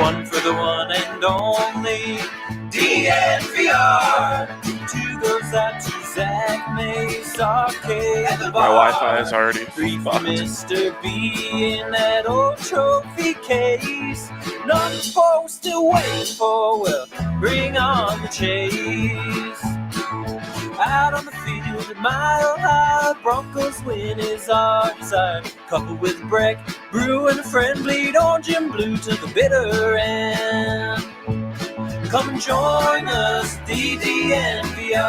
One for the one and only DNVR. Two goes out to Zach Mace, Arcade, and the bar. My Wi-Fi is already Three for fucked. Mr. B in that old trophy case. None supposed to wait for, well, bring on the chase. Out on the field, a mile high, Broncos win is our desire. Coupled with Breck, Brew, and a friend, bleed orange and blue to the bitter end. Come and join us, DNVR.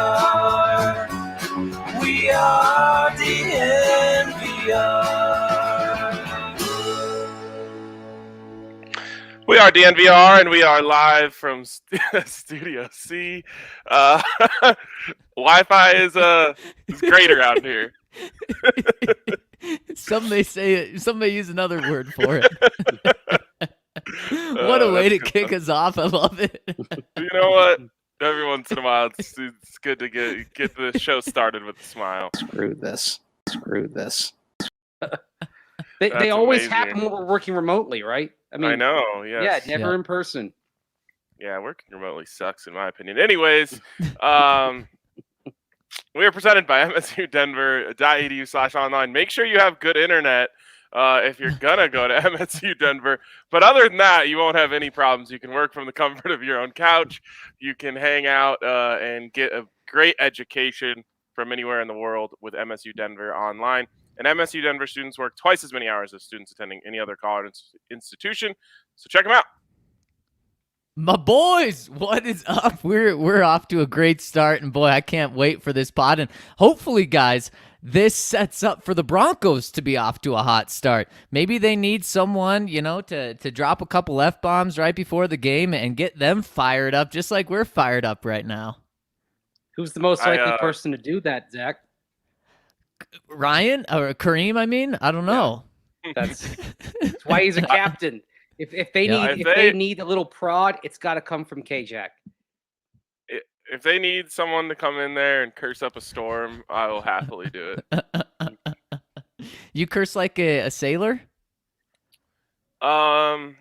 We are DNVR. We are DNVR, and we are live from Studio C. Wi-Fi is great around here. Some may use another word for it. What a way to kick us off. I love it. You know what? Every once in a while, it's good to get the show started with a smile. Screw this. They always amazing. happen when we're working remotely, right? I know, yes. Yeah, never in person. Yeah, working remotely sucks, in my opinion. Anyways, we are presented by msudenver.edu/online. Make sure you have good internet if you're gonna go to MSU Denver. But other than that, you won't have any problems. You can work from the comfort of your own couch. You can hang out and get a great education from anywhere in the world with MSU Denver online. And MSU Denver students work twice as many hours as students attending any other college institution. So check them out. My boys, what is up? We're off to a great start, and boy, I can't wait for this pod. And hopefully, guys, this sets up for the Broncos to be off to a hot start. Maybe they need someone, to drop a couple F-bombs right before the game and get them fired up, just like we're fired up right now. Who's the most likely person to do that, Zach? Ryan or Kareem? I mean, I don't know. That's why he's a captain. If they need a little prod, it's got to come from K-Jack. If they need someone to come in there and curse up a storm, I will happily do it. You curse like a sailor? I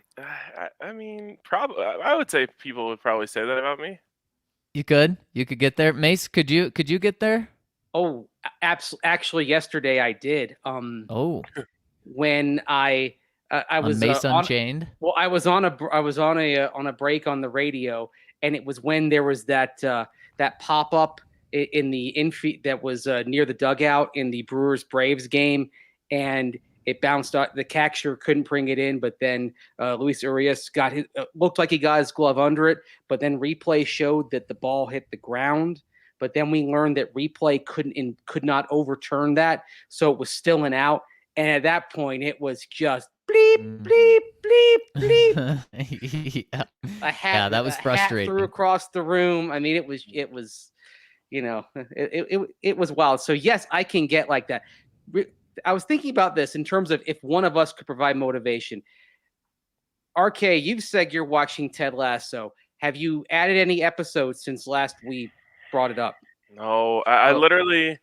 mean, probably. I would say people would probably say that about me. You could get there, Mace. Could you get there? Oh, actually, yesterday I did. When I was Mace Unchained. I was on a break on the radio, and it was when there was that pop up in the infield that was near the dugout in the Brewers Braves game, and it bounced out. The catcher couldn't bring it in, but then Luis Urias looked like he got his glove under it, but then replay showed that the ball hit the ground. But then we learned that replay could not overturn that, so it was still an out. And at that point, it was just bleep, bleep, bleep, bleep. Yeah. That was frustrating. Hat flew across the room. I mean, it was, it was wild. So yes, I can get like that. I was thinking about this in terms of if one of us could provide motivation. RK, you've said you're watching Ted Lasso. Have you added any episodes since last we brought it up? No, I literally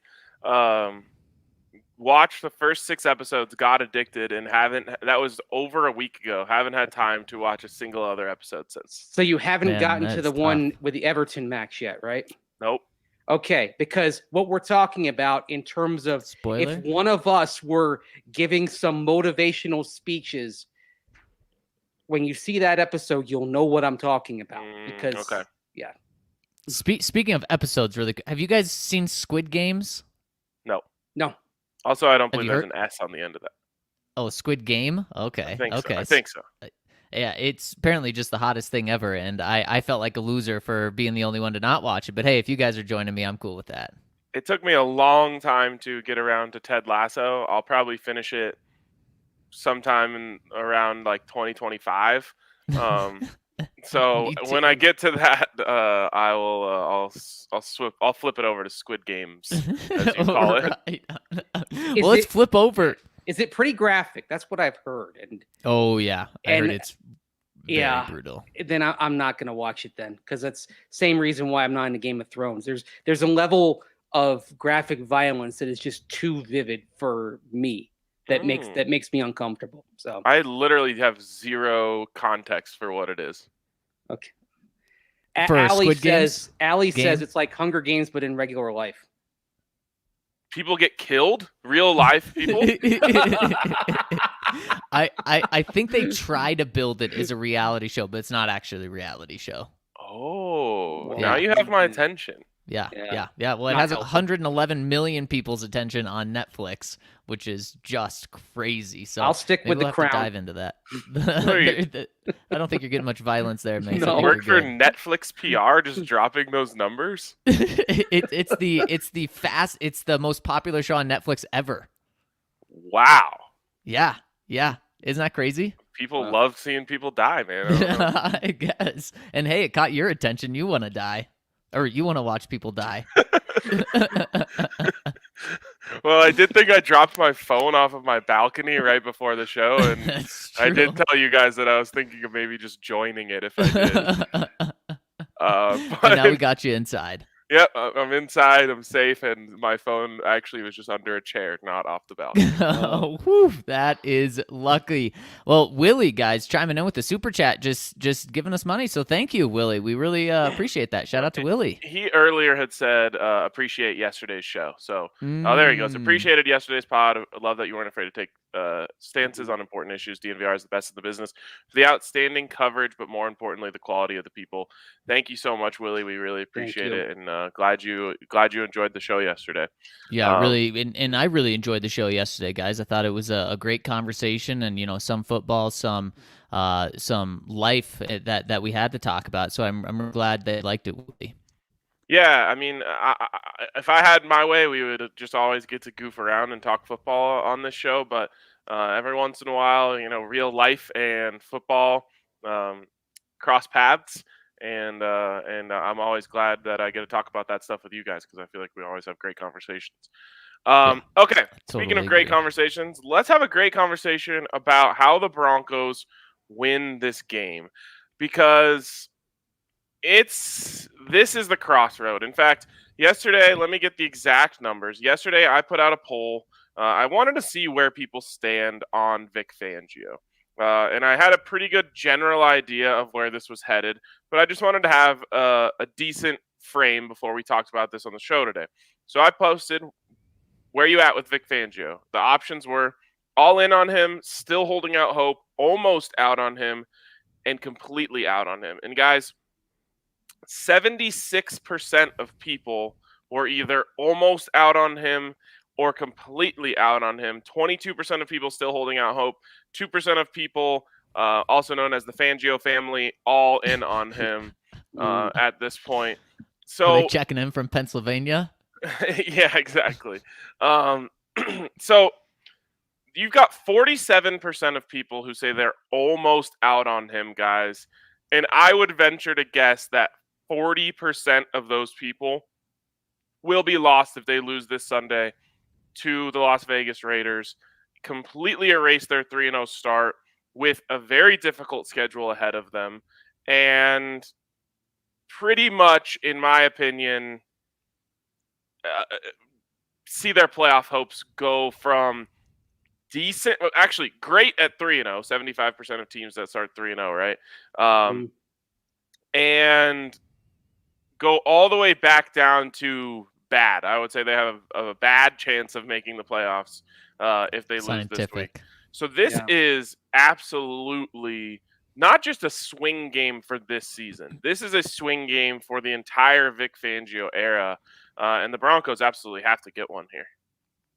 watched the first 6 episodes, got addicted, and that was over a week ago. Haven't had time to watch a single other episode since. So you haven't gotten to the tough. one with the Everton match yet, right? Nope. Okay, because what we're talking about in terms of Spoiler? If one of us were giving some motivational speeches, when you see that episode, you'll know what I'm talking about. Because okay. Yeah. Speaking of episodes, really, have you guys seen Squid Games? No. No. Also, I don't Have believe you there's heard- an S on the end of that. Oh, Squid Game? Okay. I think okay. so. I think so. Yeah, it's apparently just the hottest thing ever, and I felt like a loser for being the only one to not watch it. But hey, if you guys are joining me, I'm cool with that. It took me a long time to get around to Ted Lasso. I'll probably finish it sometime around like 2025. So when I get to that, I'll flip it over to Squid Games, as you call it. Well, let's flip over. Is it pretty graphic? That's what I've heard. And Oh yeah, I heard it's very brutal. Then I'm not going to watch it then, because that's same reason why I'm not into Game of Thrones. There's a level of graphic violence that is just too vivid for me. that makes me uncomfortable. So I literally have zero context for what it is. okay. For Allie Squid Games says it's like Hunger Games, but in regular life. People get killed? Real life people? I think they try to build it as a reality show, but it's not actually a reality show. Oh, Well, now you have my attention. Yeah. Yeah. Well, it Not has helpful. 111 million people's attention on Netflix, which is just crazy. So I'll stick maybe with we'll the have Crown. to dive into that. Wait. I don't think you're getting much violence there, Mace. No. I think Work for you're good. Netflix PR, just dropping those numbers? It's the most popular show on Netflix ever. Wow. Yeah. Isn't that crazy? People Wow. love seeing people die, man. I don't know. I guess. And hey, it caught your attention. You want to die. Or you want to watch people die. Well, I did think I dropped my phone off of my balcony right before the show, and That's I true. did tell you guys that I was thinking of maybe just joining it if I did. But But now we got you inside. yep, I'm inside, I'm safe, and my phone actually was just under a chair, not off the balcony. Oh, whew, that is lucky. Well, Willie, guys, chiming in with the super chat, just giving us money. So thank you, Willie. We really appreciate that. Shout out to Willie. He earlier had said appreciate yesterday's show. So there he goes. Appreciated yesterday's pod. I love that you weren't afraid to take stances on important issues. DNVR is the best in the business for the outstanding coverage, but more importantly, the quality of the people. Thank you so much, Willie. We really appreciate it, and glad you enjoyed the show yesterday. Yeah, really, and I really enjoyed the show yesterday, guys. I thought it was a great conversation, and some football, some life that we had to talk about. So I'm glad they liked it, Willie. Yeah, I mean, if I had my way, we would just always get to goof around and talk football on this show. But every once in a while, real life and football cross paths, and I'm always glad that I get to talk about that stuff with you guys because I feel like we always have great conversations. Okay, speaking of great conversations, let's have a great conversation about how the Broncos win this game, because this is the crossroad. In fact, yesterday, let me get the exact numbers. Yesterday, I put out a poll. I wanted to see where people stand on Vic Fangio. And I had a pretty good general idea of where this was headed, but I just wanted to have a decent frame before we talked about this on the show today. So I posted, where are you at with Vic Fangio? The options were all in on him, still holding out hope, almost out on him, and completely out on him. And guys, 76% of people were either almost out on him or completely out on him. 22% of people still holding out hope. 2% of people, also known as the Fangio family, all in on him at this point. So are they checking in from Pennsylvania? Yeah, exactly. So you've got 47% of people who say they're almost out on him, guys. And I would venture to guess that 40% of those people will be lost if they lose this Sunday to the Las Vegas Raiders, completely erase their 3-0 start with a very difficult schedule ahead of them, and pretty much, in my opinion, see their playoff hopes go from decent, actually great at 3-0, 75% of teams that start 3-0, right? And go all the way back down to bad. I would say they have a bad chance of making the playoffs if they lose this week. So this is absolutely not just a swing game for this season. This is a swing game for the entire Vic Fangio era, and the Broncos absolutely have to get one here.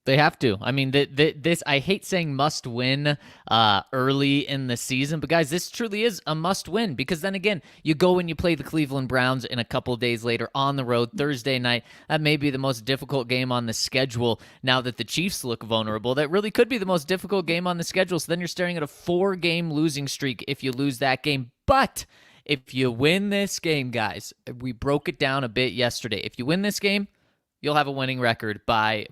They have to. I mean, this, I hate saying must win early in the season, but guys, this truly is a must win, because then again, you go and you play the Cleveland Browns in a couple days later on the road, Thursday night. That may be the most difficult game on the schedule now that the Chiefs look vulnerable. That really could be the most difficult game on the schedule. So then you're staring at a 4-game losing streak if you lose that game. But if you win this game, guys, we broke it down a bit yesterday. If you win this game, you'll have a winning record by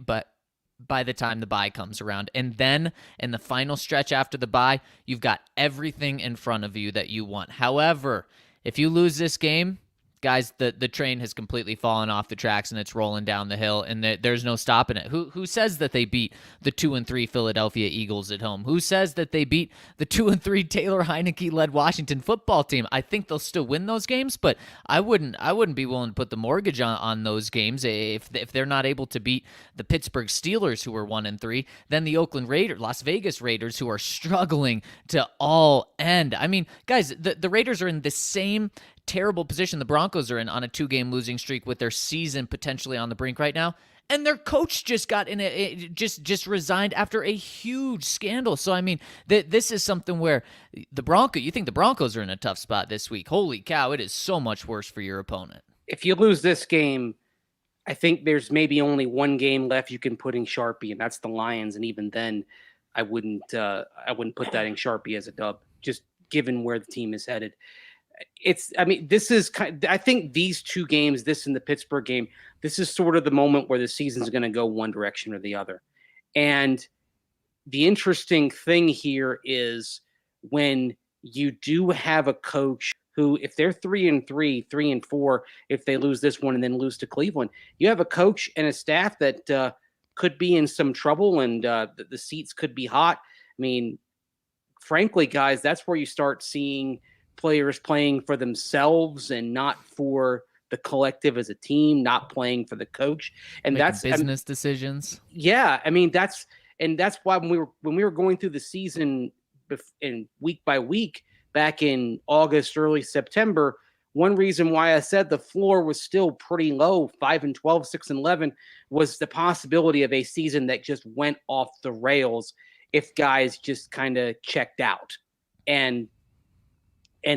the time the bye comes around. And then in the final stretch after the bye, you've got everything in front of you that you want. However, if you lose this game, guys, the train has completely fallen off the tracks and it's rolling down the hill, and there's no stopping it. Who says that they beat the 2-3 Philadelphia Eagles at home? Who says that they beat the 2-3 Taylor Heineke-led Washington football team? I think they'll still win those games, but I wouldn't be willing to put the mortgage on those games if they're not able to beat the Pittsburgh Steelers, who are 1-3, then the Las Vegas Raiders, who are struggling to all end. I mean, guys, the Raiders are in the same terrible position the Broncos are in on a 2-game losing streak with their season potentially on the brink right now. And their coach just got just resigned after a huge scandal. So, I mean, this is something where you think the Broncos are in a tough spot this week. Holy cow, it is so much worse for your opponent. If you lose this game, I think there's maybe only one game left you can put in Sharpie, and that's the Lions. And even then, I wouldn't put that in Sharpie as a dub, just given where the team is headed. This is I think these two games, this and the Pittsburgh game, this is sort of the moment where the season's going to go one direction or the other. And the interesting thing here is when you do have a coach who, if they're 3-3, 3-4, if they lose this one and then lose to Cleveland, you have a coach and a staff that could be in some trouble, and the seats could be hot. I mean, frankly, guys, that's where you start seeing players playing for themselves and not for the collective as a team, not playing for the coach. And making that's business decisions. Yeah. I mean, that's why when we were going through the season in week by week back in August, early September, one reason why I said the floor was still pretty low, 5-12, 6-11, was the possibility of a season that just went off the rails if guys just kind of checked out. And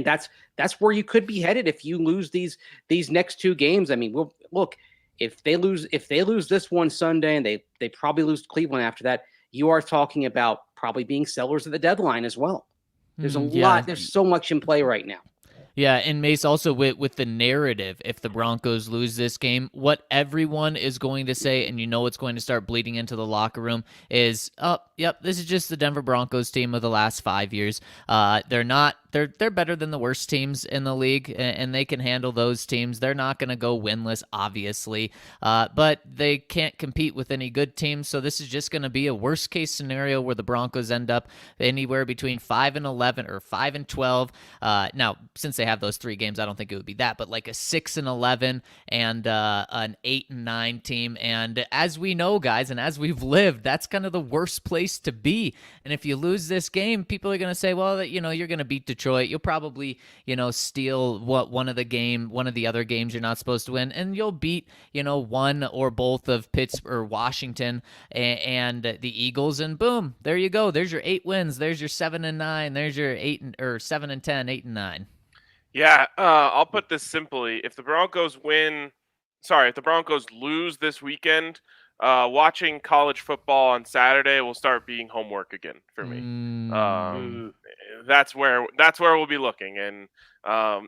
that's where you could be headed if you lose these next two games. I mean, look, if they lose this one Sunday and they probably lose to Cleveland after that, you are talking about probably being sellers at the deadline as well. There's a lot. There's so much in play right now. Yeah, and Mace, also with the narrative, if the Broncos lose this game, what everyone is going to say, and it's going to start bleeding into the locker room, is, yep, this is just the Denver Broncos team of the last 5 years. They're better than the worst teams in the league, and they can handle those teams. They're not going to go winless, obviously, but they can't compete with any good teams, so this is just going to be a worst-case scenario where the Broncos end up anywhere between 5-11 or 5-12. Now, since they have those 3 games, I don't think it would be that, but like a 6-11 and an 8-9 team. And as we know, guys, and as we've lived, that's kind of the worst place to be. And if you lose this game, people are going to say, well, you're going to beat Detroit. You'll probably, steal one of the other games you're not supposed to win, and you'll beat, one or both of Pittsburgh or Washington and the Eagles, and boom, there you go. There's your 8 wins. There's your 7-9. There's your 7-10, 8-9. Yeah, I'll put this simply: if the Broncos lose this weekend, watching college football on Saturday will start being homework again for me. That's where we'll be looking, and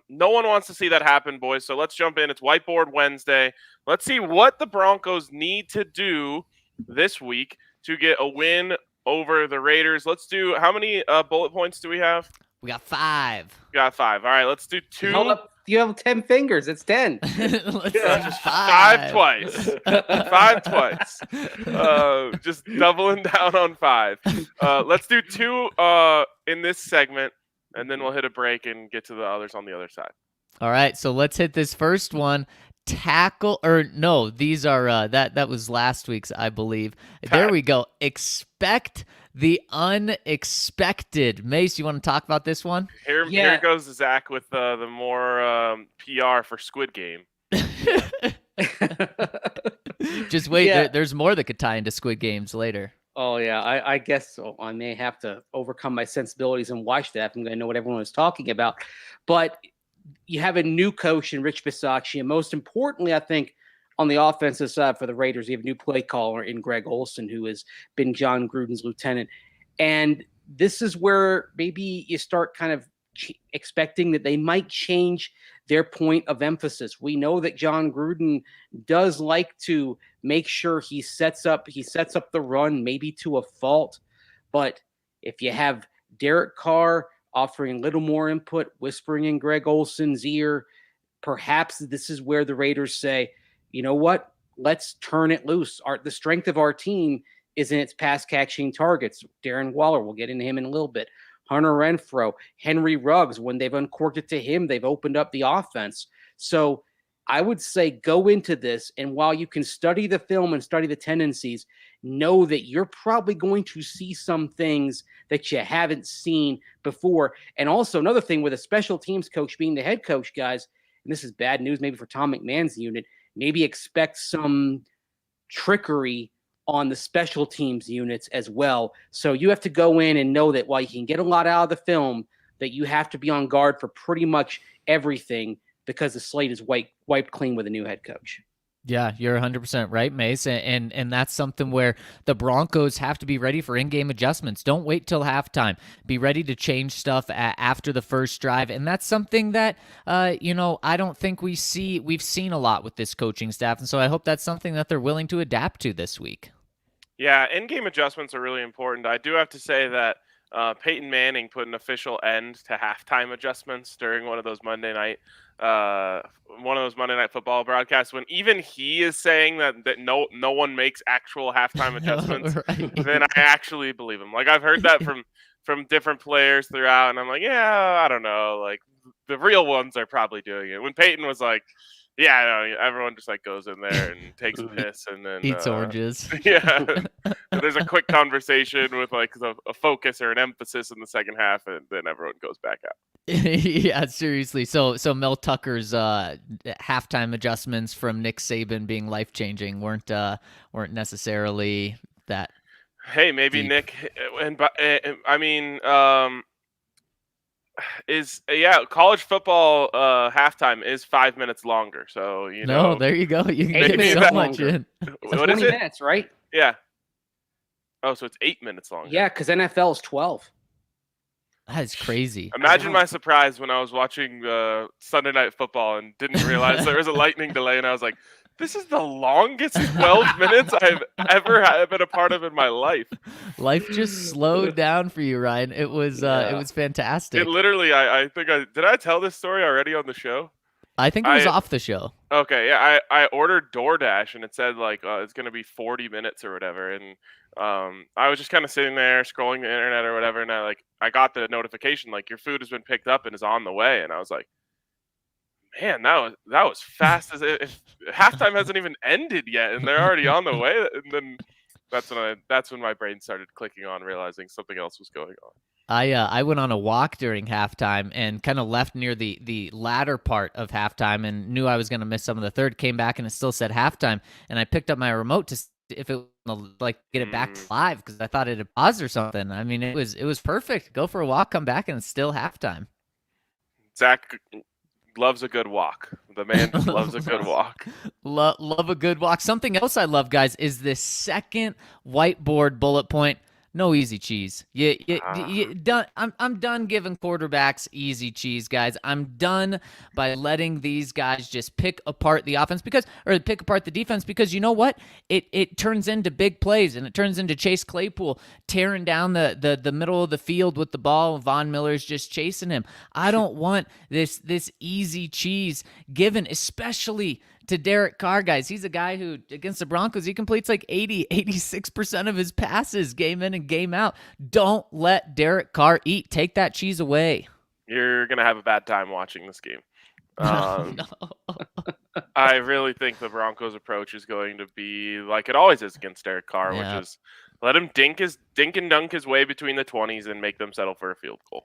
no one wants to see that happen, boys. So let's jump in. It's Whiteboard Wednesday. Let's see what the Broncos need to do this week to get a win over the Raiders. Let's do, how many bullet points do we have? We got 5. We got 5. All right, let's do 2. Hold up. You have 10 fingers. It's 10. Let's just 5 twice. 5 twice. Just doubling down on 5. Let's do 2 in this segment, and then we'll hit a break and get to the others on the other side. All right, so let's hit this first one. These are that was last week's, I believe. There we go. Expect the unexpected. Mace, you want to talk about this one? Here goes Zach with the more PR for Squid Game. Just wait. There's more that could tie into Squid Games later. Oh, yeah. I guess so. I may have to overcome my sensibilities and watch that. I'm going to know what everyone is talking about. But you have a new coach in Rich Bisaccia. And most importantly, I think, on the offensive side for the Raiders, you have a new play caller in Greg Olson, who has been John Gruden's lieutenant. And this is where maybe you start kind of expecting that they might change their point of emphasis. We know that John Gruden does like to make sure he sets up the run, maybe to a fault. But if you have Derek Carr offering a little more input, whispering in Greg Olson's ear, perhaps this is where the Raiders say, you know what? Let's turn it loose. The strength of our team is in its pass catching targets. Darren Waller, we'll get into him in a little bit. Hunter Renfrow, Henry Ruggs, when they've uncorked it to him, they've opened up the offense. So I would say go into this, and while you can study the film and study the tendencies, know that you're probably going to see some things that you haven't seen before. And also another thing with a special teams coach being the head coach, guys, and this is bad news maybe for Tom McMahon's unit, maybe expect some trickery on the special teams units as well. So you have to go in and know that while you can get a lot out of the film, that you have to be on guard for pretty much everything because the slate is wiped clean with a new head coach. Yeah, you're 100% right, Mace, and that's something where the Broncos have to be ready for in-game adjustments. Don't wait till halftime. Be ready to change stuff after the first drive, and that's something that I don't think we've seen a lot with this coaching staff, and so I hope that's something that they're willing to adapt to this week. Yeah, in-game adjustments are really important. I do have to say that Peyton Manning put an official end to halftime adjustments during one of those Monday Night Football broadcasts, when even he is saying that no one makes actual halftime adjustments. Right. Then I actually believe him. Like, I've heard that from different players throughout, and I'm like, yeah, I don't know. Like, the real ones are probably doing it. When Peyton was like, yeah, I know, everyone just like goes in there and takes a piss and then Eats oranges. Yeah, there's a quick conversation with like a focus or an emphasis in the second half, and then everyone goes back out. Yeah, seriously. So Mel Tucker's halftime adjustments from Nick Saban being life-changing weren't necessarily that. Hey, maybe deep. Nick, and I mean, college football halftime is 5 minutes longer. So No, there you go. You can Eight get minutes so much longer. in. So What 20 is it? minutes, right? Yeah. Oh, so it's 8 minutes longer. Yeah, because NFL is 12. That is crazy. Imagine my surprise when I was watching Sunday Night Football and didn't realize there was a lightning delay, and I was like, this is the longest 12 minutes I've ever been a part of in my life. Life just slowed down for you, Ryan. It was fantastic. It literally, I think did I tell this story already on the show? I think it was off the show. Okay, yeah, I ordered DoorDash, and it said like it's gonna be 40 minutes or whatever, and I was just kind of sitting there scrolling the internet or whatever, and I got the notification like your food has been picked up and is on the way, and I was like, man, that was fast as if halftime hasn't even ended yet, and they're already on the way, and then that's when my brain started clicking on, realizing something else was going on. I went on a walk during halftime and kind of left near the latter part of halftime and knew I was going to miss some of the third. Came back and it still said halftime, and I picked up my remote to see if it would like get it back to live because I thought it had paused or something. I mean, it was perfect. Go for a walk, come back, and it's still halftime. Zach loves a good walk. The man just loves a good walk. Love a good walk. Something else I love, guys, is this second whiteboard bullet point. No easy cheese. You done. I'm done giving quarterbacks easy cheese, guys. I'm done by letting these guys just pick apart the offense or pick apart the defense because you know what? It turns into big plays and it turns into Chase Claypool tearing down the middle of the field with the ball. Von Miller's just chasing him. I don't want this easy cheese given, especially to Derek Carr, guys. He's a guy who, against the Broncos, he completes like 86% of his passes game in and game out. Don't let Derek Carr eat. Take that cheese away. You're going to have a bad time watching this game. No. I really think the Broncos' approach is going to be like it always is against Derek Carr, Yeah. which is let him dink and dunk his way between the 20s and make them settle for a field goal.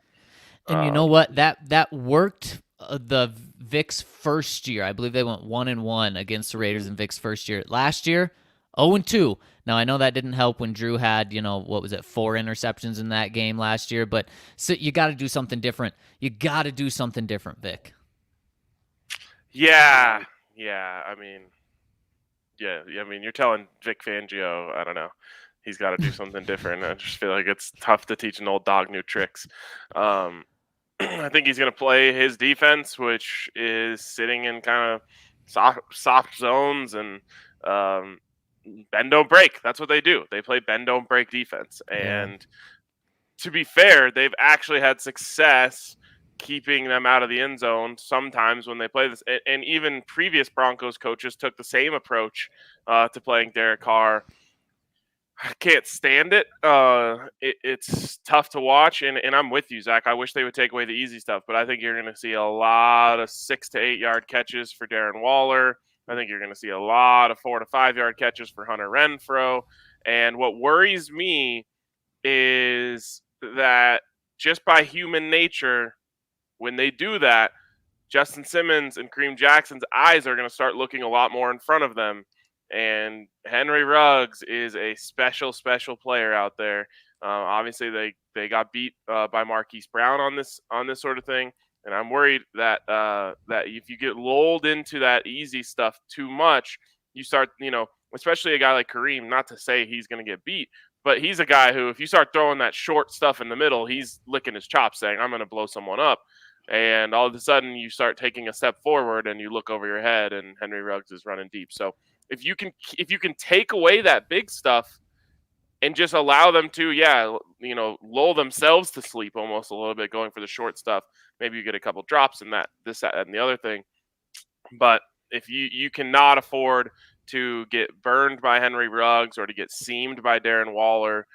And you know what? That worked the Vic's first year. I believe they went 1-1 against the Raiders in Vic's first year. Last year, 0-2. Now, I know that didn't help when Drew had, 4 interceptions in that game last year, but so you got to do something different. You got to do something different, Vic. Yeah. I mean, you're telling Vic Fangio, I don't know, he's got to do something different. I just feel like it's tough to teach an old dog new tricks. I think he's going to play his defense, which is sitting in kind of soft zones and bend don't break. That's what they do. They play bend don't break defense. And to be fair, they've actually had success keeping them out of the end zone sometimes when they play this. And even previous Broncos coaches took the same approach to playing Derek Carr. I can't stand it. It's tough to watch, and I'm with you, Zach. I wish they would take away the easy stuff, but I think you're going to see a lot of 6 to 8 yard catches for Darren Waller. I think you're going to see a lot of 4 to 5 yard catches for Hunter Renfrow. And what worries me is that just by human nature, when they do that, Justin Simmons and Kareem Jackson's eyes are going to start looking a lot more in front of them. And Henry Ruggs is a special player out there. Obviously, they got beat by Marquise Brown on this sort of thing, and I'm worried that that if you get lulled into that easy stuff too much, you start, especially a guy like Kareem. Not to say he's going to get beat, but he's a guy who, if you start throwing that short stuff in the middle, he's licking his chops, saying, "I'm going to blow someone up." And all of a sudden, you start taking a step forward, and you look over your head, and Henry Ruggs is running deep. So if you can take away that big stuff and just allow them to, lull themselves to sleep almost a little bit, going for the short stuff, maybe you get a couple drops in that, this, that, and the other thing. But if you cannot afford to get burned by Henry Ruggs or to get seamed by Darren Waller,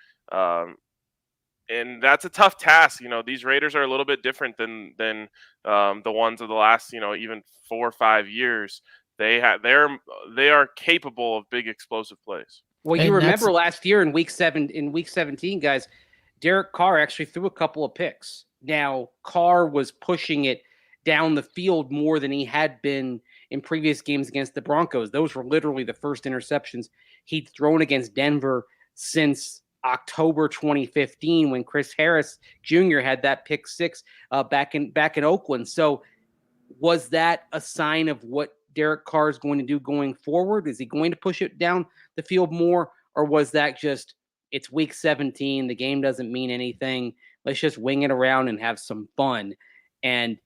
and that's a tough task. These Raiders are a little bit different than the ones of the last, even 4 or 5 years. They are capable of big explosive plays. Well, you remember last year in week 17, guys, Derek Carr actually threw a couple of picks. Now, Carr was pushing it down the field more than he had been in previous games against the Broncos. Those were literally the first interceptions he'd thrown against Denver since October 2015, when Chris Harris Jr. had that pick 6 back in Oakland. So was that a sign of what Derek Carr is going to do going forward? Is he going to push it down the field more, or was that just, it's week 17, the game doesn't mean anything, let's just wing it around and have some fun? And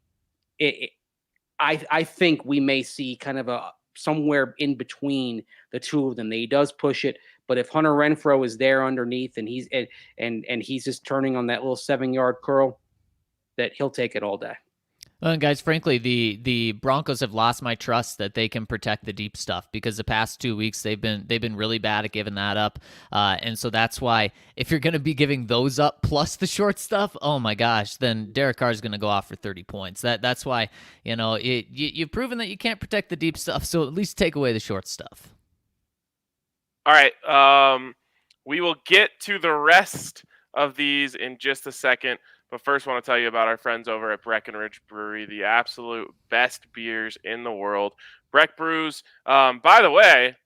I think we may see kind of a somewhere in between the two of them. He does push it, but if Hunter Renfrow is there underneath and he's just turning on that little 7-yard curl, that he'll take it all day. Well, and guys, frankly, the Broncos have lost my trust that they can protect the deep stuff, because the past 2 weeks they've been really bad at giving that up, and so that's why if you're going to be giving those up plus the short stuff, oh my gosh, then Derek Carr is going to go off for 30 points. That's why you've proven that you can't protect the deep stuff, so at least take away the short stuff. All right, we will get to the rest of these in just a second. But first, I want to tell you about our friends over at Breckenridge Brewery, the absolute best beers in the world. Breck Brews, by the way,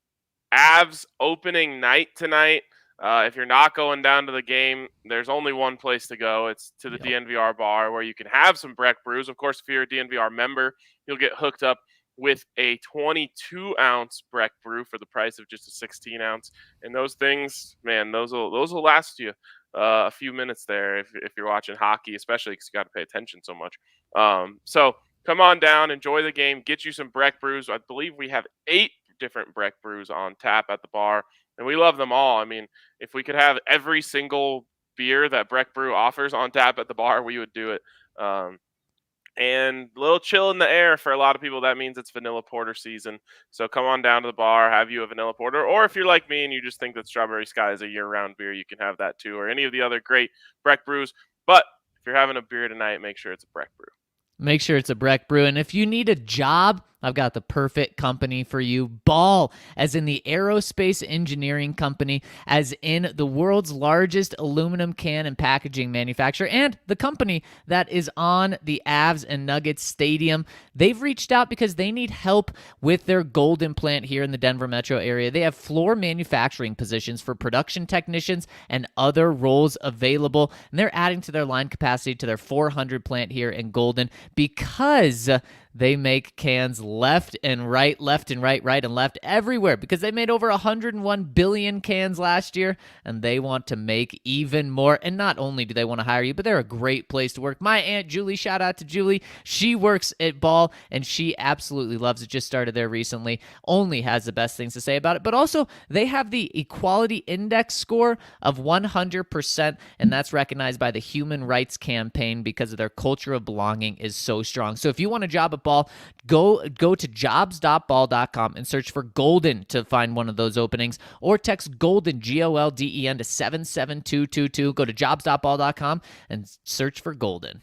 Avs opening night tonight. If you're not going down to the game, there's only one place to go. It's to the DNVR bar, where you can have some Breck Brews. Of course, if you're a DNVR member, you'll get hooked up with a 22-ounce Breck Brew for the price of just a 16-ounce. And those things, man, those will last you a few minutes there if you're watching hockey, especially because you got to pay attention so much. So come on down, enjoy the game, get you some Breck Brews. I believe we have 8 different Breck Brews on tap at the bar, and we love them all. I mean, if we could have every single beer that Breck Brew offers on tap at the bar, we would do it. And a little chill in the air for a lot of people. That means it's vanilla porter season. So come on down to the bar, have you a vanilla porter. Or if you're like me and you just think that Strawberry Sky is a year-round beer, you can have that too, or any of the other great Breck Brews. But if you're having a beer tonight, make sure it's a Breck Brew. Make sure it's a Breck Brew. And if you need a job, I've got the perfect company for you. Ball, as in the aerospace engineering company, as in the world's largest aluminum can and packaging manufacturer, and the company that is on the Avs and Nuggets stadium. They've reached out because they need help with their Golden plant here in the Denver metro area. They have floor manufacturing positions for production technicians and other roles available, and they're adding to their line capacity to their 400 plant here in Golden because they make cans left and right, right and left, everywhere, because they made over 101 billion cans last year, and they want to make even more. And not only do they want to hire you, but they're a great place to work. My Aunt Julie, shout out to Julie, she works at Ball, and she absolutely loves it. Just started there recently, only has the best things to say about it. But also, they have the Equality Index score of 100%, and that's recognized by the Human Rights Campaign because of their culture of belonging is so strong. So if you want a job at Ball, go to jobs.ball.com and search for Golden to find one of those openings, or text Golden, Golden, to 77222. Go to jobs.ball.com and search for Golden.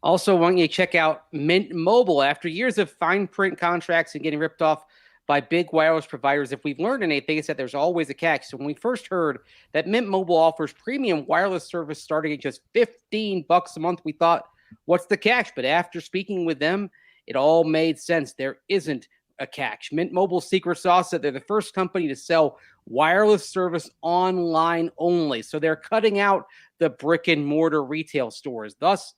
Also, why don't you check out Mint Mobile? After years of fine print contracts and getting ripped off by big wireless providers, if we've learned anything, it's that there's always a catch. So when we first heard that Mint Mobile offers premium wireless service starting at just $15 a month, we thought, what's the catch? But after speaking with them, it all made sense. There isn't a catch. Mint Mobile's secret sauce that they're the first company to sell wireless service online only. So they're cutting out the brick and mortar retail stores. Thus,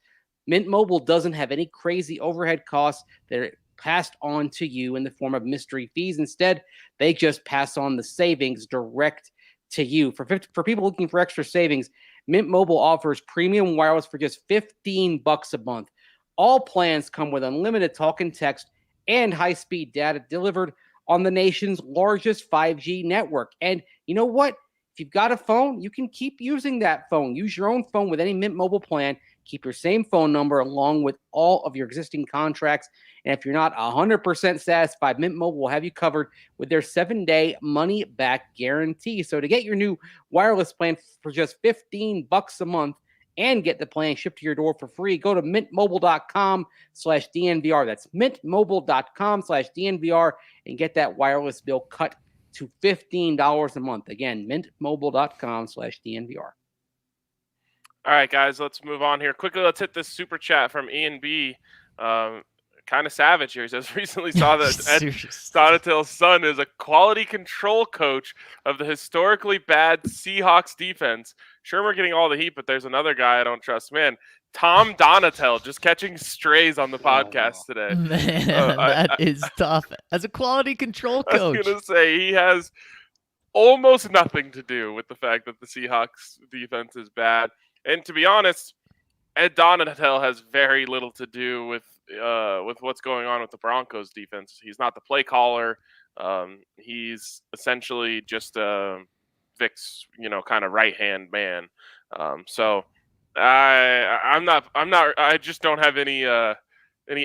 Mint Mobile doesn't have any crazy overhead costs that are passed on to you in the form of mystery fees. Instead, they just pass on the savings direct to you. For people looking for extra savings, Mint Mobile offers premium wireless for just $15 a month. All plans come with unlimited talk and text and high-speed data delivered on the nation's largest 5G network. And you know what? If you've got a phone, you can keep using that phone. Use your own phone with any Mint Mobile plan. Keep your same phone number along with all of your existing contracts. And if you're not 100% satisfied, Mint Mobile will have you covered with their 7-day money-back guarantee. So to get your new wireless plan for just $15 a month and get the plan shipped to your door for free, go to mintmobile.com/DNVR. That's mintmobile.com/DNVR and get that wireless bill cut to $15 a month. Again, mintmobile.com/DNVR. All right, guys, let's move on here. Quickly, let's hit this super chat from Ian B. Kind of savage here. He says, recently saw that Ed Donatell's son is a quality control coach of the historically bad Seahawks defense. Sure, we're getting all the heat, but there's another guy I don't trust. Man, Tom Donatell just catching strays on the podcast today. Man, that is tough. As a quality control coach. I was going to say, he has almost nothing to do with the fact that the Seahawks defense is bad. And to be honest, Ed Donatell has very little to do with what's going on with the Broncos defense. He's not the play caller. He's essentially just Vic's, kind of right-hand man. So I just don't have any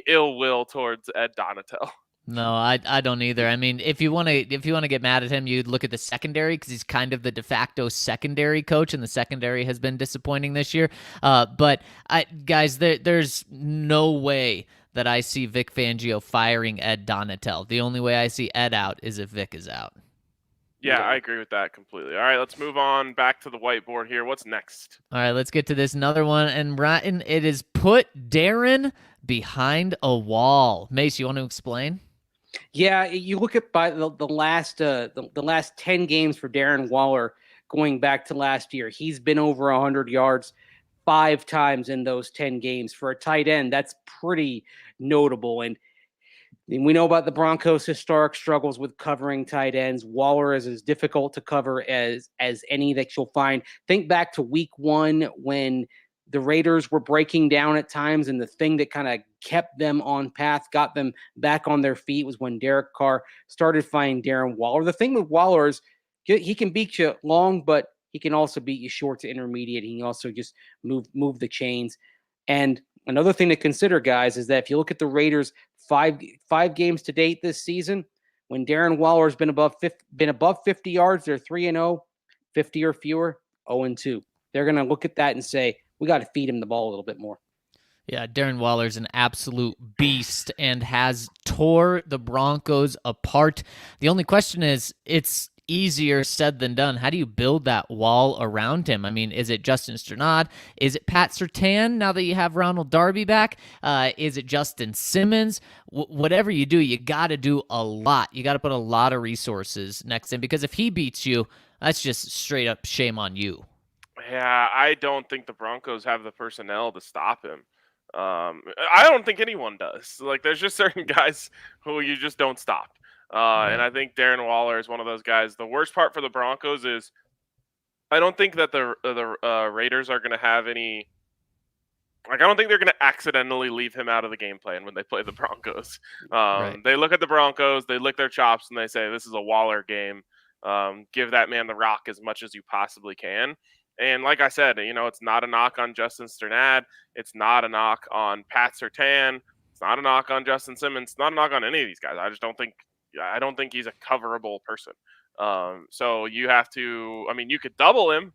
ill will towards Ed Donatell. No, I don't either. I mean, if you want to get mad at him, you'd look at the secondary, because he's kind of the de facto secondary coach, and the secondary has been disappointing this year. But guys, there's no way that I see Vic Fangio firing Ed Donatell. The only way I see Ed out is if Vic is out. Yeah, I agree with that completely. All right, let's move on back to the whiteboard here. What's next? All right, let's get to this another one. And Ryan, it is put Darren behind a wall. Mace, you want to explain? Yeah, you look at by the last 10 games for Darren Waller going back to last year. He's been over 100 yards 5 times in those 10 games. For a tight end, that's pretty notable. And we know about the Broncos' historic struggles with covering tight ends. Waller is as difficult to cover as any that you'll find. Think back to week 1 when the Raiders were breaking down at times, and the thing that kind of kept them on path, got them back on their feet, was when Derek Carr started finding Darren Waller. The thing with Waller is he can beat you long, but he can also beat you short to intermediate. He can also just move the chains. And another thing to consider, guys, is that if you look at the Raiders' five games to date this season, when Darren Waller has been above 50 yards, they're 3-0, 50 or fewer, 0-2. They're going to look at that and say, we got to feed him the ball a little bit more. Yeah, Darren Waller's an absolute beast and has tore the Broncos apart. The only question is, it's easier said than done. How do you build that wall around him? I mean, is it Justin Strnad? Is it Pat Surtain now that you have Ronald Darby back? Is it Justin Simmons? Whatever you do, you got to do a lot. You got to put a lot of resources next to him, because if he beats you, that's just straight up shame on you. Yeah, I don't think the Broncos have the personnel to stop him. I don't think anyone does. Like, there's just certain guys who you just don't stop. And I think Darren Waller is one of those guys. The worst part for the Broncos is I don't think that the Raiders are going to have any. Like, I don't think they're going to accidentally leave him out of the game plan when they play the Broncos. They look at the Broncos, they lick their chops, and they say, this is a Waller game. Give that man the rock as much as you possibly can. And like I said, it's not a knock on Justin Sternad. It's not a knock on Pat Surtain. It's not a knock on Justin Simmons. It's not a knock on any of these guys. I don't think he's a coverable person. So you have to, you could double him.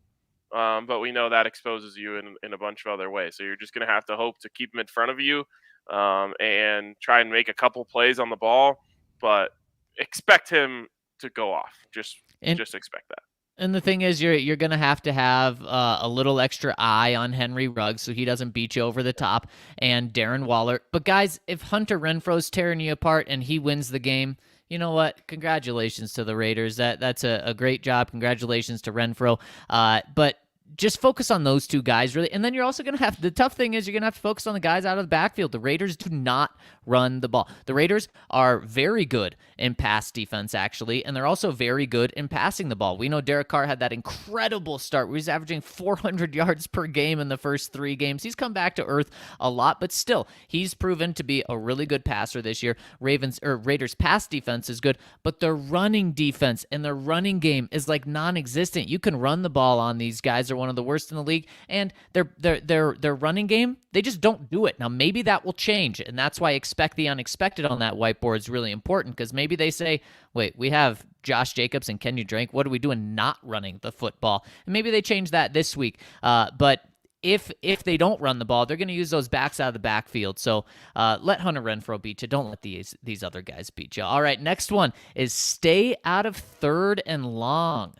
But we know that exposes you in a bunch of other ways. So you're just going to have to hope to keep him in front of you and try and make a couple plays on the ball. But expect him to go off. Just expect that. And the thing is, you're going to have a little extra eye on Henry Ruggs so he doesn't beat you over the top, and Darren Waller. But guys, if Hunter Renfro's tearing you apart and he wins the game, you know what? Congratulations to the Raiders. That's a great job. Congratulations to Renfro. But just focus on those two guys, really. And then you're also going to the tough thing is you're going to have to focus on the guys out of the backfield. The Raiders do not run the ball. The Raiders are very good in pass defense, actually, and they're also very good in passing the ball. We know Derek Carr had that incredible start where he's averaging 400 yards per game in the first 3 games. He's come back to earth a lot, but still, he's proven to be a really good passer this year. Raiders pass defense is good, but their running defense and their running game is like non-existent. You can run the ball on these guys. They're one of the worst in the league, and their running game, they just don't do it. Now, maybe that will change, and that's why expect the unexpected on that whiteboard is really important, because maybe they say, wait, we have Josh Jacobs and Kenyon Drake. What are we doing not running the football? And maybe they change that this week. But if they don't run the ball, they're going to use those backs out of the backfield. So let Hunter Renfrow beat you. Don't let these other guys beat you. All right, next one is stay out of 3rd and long.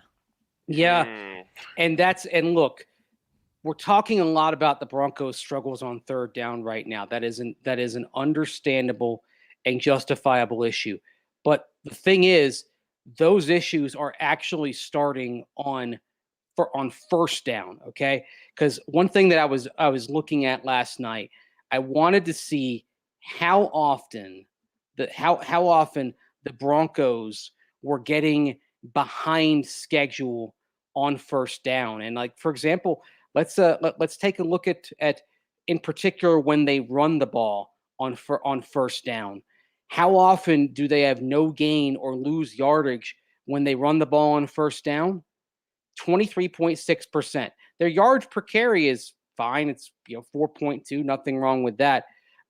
Yeah, and look, we're talking a lot about the Broncos' struggles on 3rd down right now. That is an understandable and justifiable issue. But the thing is, those issues are actually starting on 1st down, okay? Because one thing that I was looking at last night, I wanted to see how often the Broncos were getting behind schedule on 1st down. And like, for example, let's take a look at in particular when they run the ball on 1st down. How often do they have no gain or lose yardage when they run the ball on 1st down? 23.6%. Their yards per carry is fine. It's 4.2, nothing wrong with that.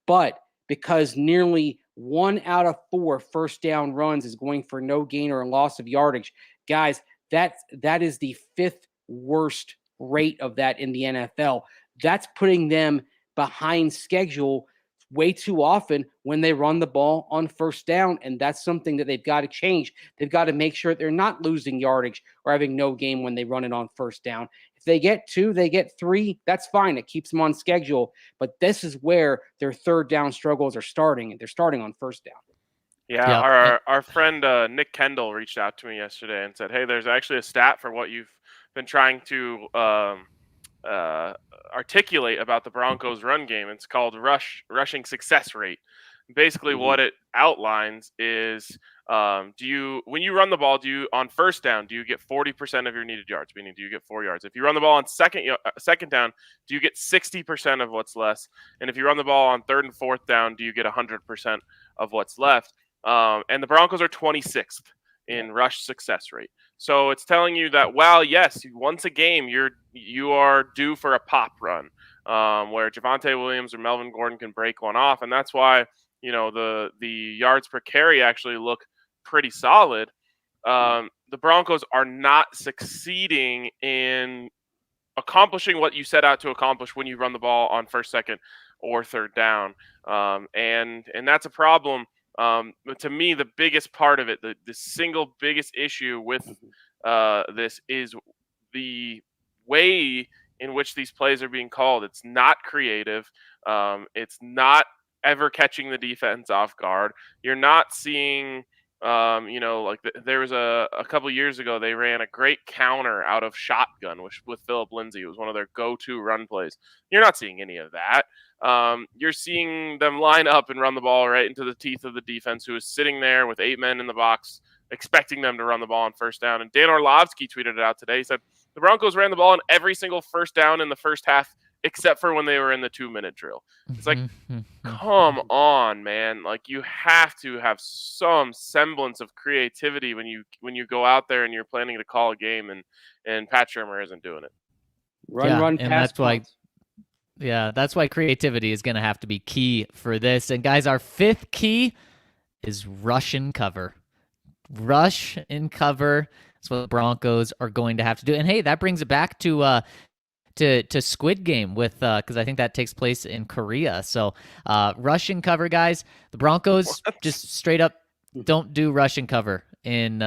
But because nearly 1 out of 4 1st down runs is going for no gain or loss of yardage, guys, that is the 5th worst rate of that in the NFL. That's putting them behind schedule way too often when they run the ball on 1st down, and that's something that they've got to change. They've got to make sure they're not losing yardage or having no gain when they run it on 1st down. If they get 2, they get 3, that's fine. It keeps them on schedule, but this is where their 3rd down struggles are starting, and they're starting on 1st down. Yeah, our friend Nick Kendall reached out to me yesterday and said, hey, there's actually a stat for what you've been trying to articulate about the Broncos run game. It's called rushing success rate. Basically, what it outlines is, when you run the ball, on 1st down, do you get 40% of your needed yards? Meaning, do you get 4 yards? If you run the ball on second down, do you get 60% of what's less? And if you run the ball on 3rd and 4th down, do you get 100% of what's left? And the Broncos are 26th in rush success rate. So it's telling you that, well, yes, once a game, you are due for a pop run, where Javonte Williams or Melvin Gordon can break one off. And that's why, the yards per carry actually look pretty solid. The Broncos are not succeeding in accomplishing what you set out to accomplish when you run the ball on 1st, 2nd, or 3rd down. And that's a problem. But to me, the biggest part of it, the single biggest issue with this is the way in which these plays are being called. It's not creative. It's not ever catching the defense off guard. You're not seeing, there was a couple years ago, they ran a great counter out of shotgun with Phillip Lindsay. It was one of their go-to run plays. You're not seeing any of that. you're seeing them line up and run the ball right into the teeth of the defense, who is sitting there with 8 men in the box, expecting them to run the ball on first down. And Dan Orlovsky tweeted it out today. He said the Broncos ran the ball on every single first down in the first half, except for when they were in the 2-minute drill. It's like, come on, man. Like, you have to have some semblance of creativity when you go out there and you're planning to call a game, and Pat Shurmur isn't doing it. Run, and pass, that's why. Yeah, that's why creativity is going to have to be key for this. And guys, our 5th key is rush and cover. Rush and cover. That's what the Broncos are going to have to do. And hey, that brings it back to Squid Game with because I think that takes place in Korea. So rush and cover, guys. The Broncos just straight up don't do rush and cover in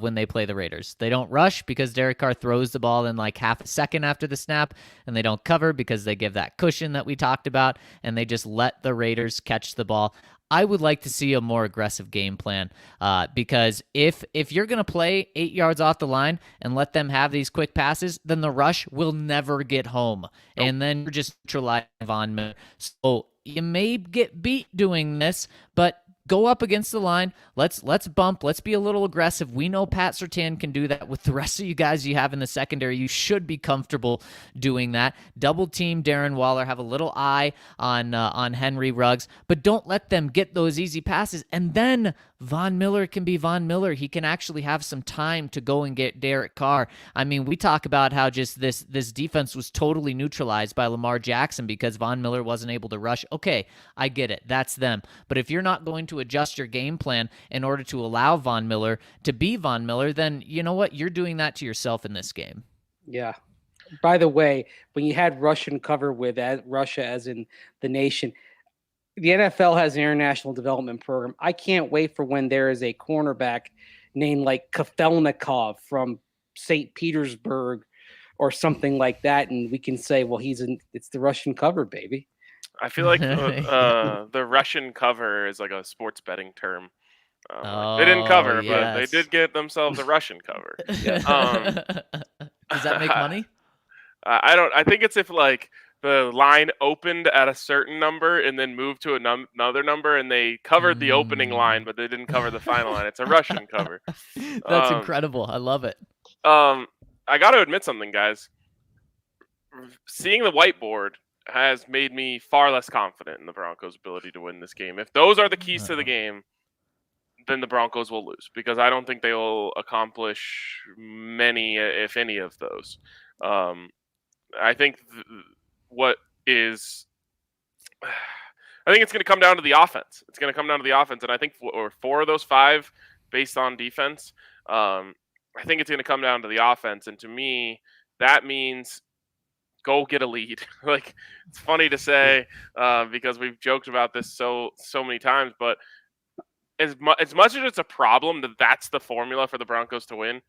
when they play the Raiders. They don't rush because Derek Carr throws the ball in like half a second after the snap, and they don't cover because they give that cushion that we talked about, and they just let the Raiders catch the ball. I would like to see a more aggressive game plan because if you're going to play 8 yards off the line and let them have these quick passes, then the rush will never get home. And then you're just neutralizing Von Miller. So you may get beat doing this, but go up against the line. Let's bump. Let's be a little aggressive. We know Pat Surtain can do that with the rest of you guys you have in the secondary. You should be comfortable doing that. Double team Darren Waller. Have a little eye on Henry Ruggs, but don't let them get those easy passes. And then Von Miller can be Von Miller. He can actually have some time to go and get Derek Carr. I mean, we talk about how just this defense was totally neutralized by Lamar Jackson because Von Miller wasn't able to rush. Okay, I get it. That's them. But if you're not going to adjust your game plan in order to allow Von Miller to be Von Miller, then you know what? You're doing that to yourself in this game. Yeah. By the way, when you had Russian cover with Russia as in the nation, the NFL has an international development program. I can't wait for when there is a cornerback named like Kafelnikov from St. Petersburg or something like that, and we can say, well, it's the Russian cover, baby. I feel like the Russian cover is like a sports betting term. They didn't cover, but they did get themselves a Russian cover. Does that make money? I think it's if like the line opened at a certain number and then moved to another number, and they covered the opening line, but they didn't cover the final line. It's a Russian cover. That's incredible. I love it. I got to admit something, guys. Seeing the whiteboard has made me far less confident in the Broncos' ability to win this game. If those are the keys to the game, then the Broncos will lose, because I don't think they will accomplish many, if any, of those. I think it's going to come down to the offense. It's going to come down to the offense, and I think four of those 5 based on defense. I think it's going to come down to the offense, and to me, that means go get a lead. Like, it's funny to say because we've joked about this so many times, but as much as it's a problem that's the formula for the Broncos to win,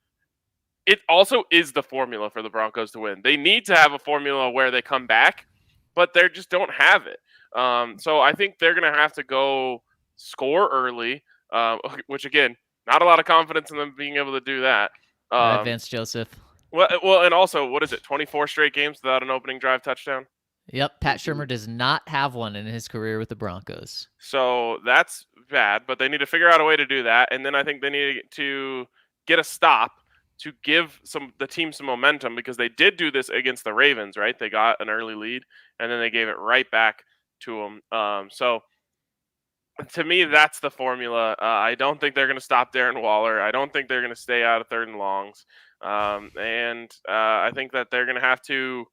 it also is the formula for the Broncos to win. They need to have a formula where they come back, but they just don't have it. So I think they're going to have to go score early, which, again, not a lot of confidence in them being able to do that. Advanced Joseph. Well, and also, what is it, 24 straight games without an opening drive touchdown? Yep, Pat Shurmur does not have one in his career with the Broncos. So that's bad, but they need to figure out a way to do that. And then I think they need to get a stop to give the team some momentum, because they did do this against the Ravens, right? They got an early lead, and then they gave it right back to them. So to me, that's the formula. I don't think they're going to stop Darren Waller. I don't think they're going to stay out of 3rd and longs. And I think that they're going to have to